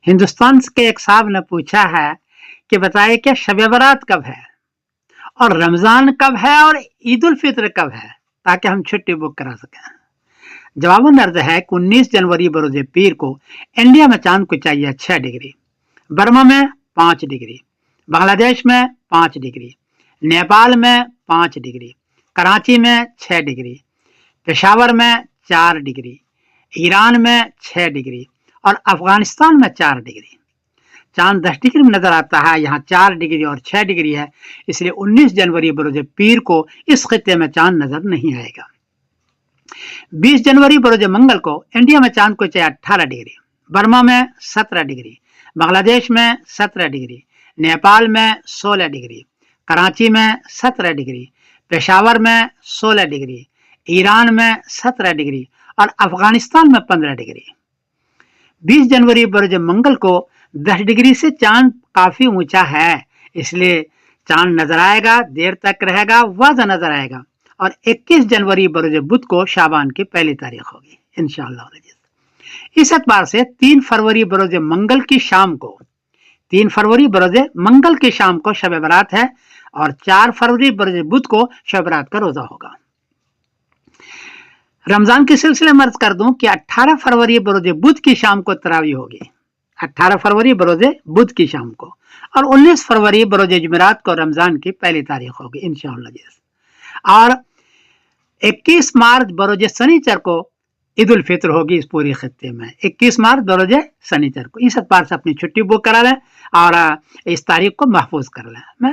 ہندوستان کے ایک صاحب نے پوچھا ہے کہ بتائے کہ شب برات کب ہے اور رمضان کب ہے اور عید الفطر کب ہے تاکہ ہم چھٹی بک کرا سکیں. جواباً عرض ہے کہ 19 جنوری بروز پیر کو انڈیا میں چاند کو چاہیے 6 ڈگری، برما میں 5 ڈگری، بنگلہ دیش میں 5 ڈگری، نیپال میں 5 ڈگری، کراچی میں 6 ڈگری، پشاور میں 4 ڈگری، ایران میں 6 ڈگری اور افغانستان میں 4 ڈگری. چاند 10 ڈگری میں نظر آتا ہے، یہاں 4 ڈگری اور 6 ڈگری ہے، اس لیے 19 جنوری بروز پیر کو اس خطے میں چاند نظر نہیں آئے گا. 20 جنوری بروز منگل کو انڈیا میں چاند کو چاہیے 18 ڈگری، برما میں 17 ڈگری، بنگلہ دیش میں 17 ڈگری، نیپال میں 16 ڈگری، کراچی میں 17 ڈگری، پشاور میں 16 ڈگری، ایران میں 17 ڈگری اور افغانستان میں 15 ڈگری. 20 جنوری برج منگل کو 10 ڈگری سے چاند کافی اونچا ہے، اس لیے چاند نظر آئے گا، دیر تک رہے گا، واضح نظر آئے گا. اور 21 جنوری برج بدھ کو شعبان کی پہلی تاریخ ہوگی انشاءاللہ. اس اعتبار سے 3 فروری بروز منگل کی شام کو 3 فروری بروز منگل کی شام کو شب برات ہے اور 4 فروری بروز بدھ کو شب برات کا روزہ ہوگا. رمضان کے سلسلے میں عرض کر دوں کہ 18 فروری بروز بدھ کی شام کو تراویح ہوگی، 18 فروری بروز بدھ کی شام کو، اور 19 فروری بروز جمعرات کو رمضان کی پہلی تاریخ ہوگی انشاءاللہ. اور 21 مارچ بروز سنیچر کو عید الفطر ہوگی اس پوری خطے میں، 21 مارچ بروز سنیچر کو. اس اعتبار سے اپنی چھٹی بک کرا لیں اور اس تاریخ کو محفوظ کر لیں. میں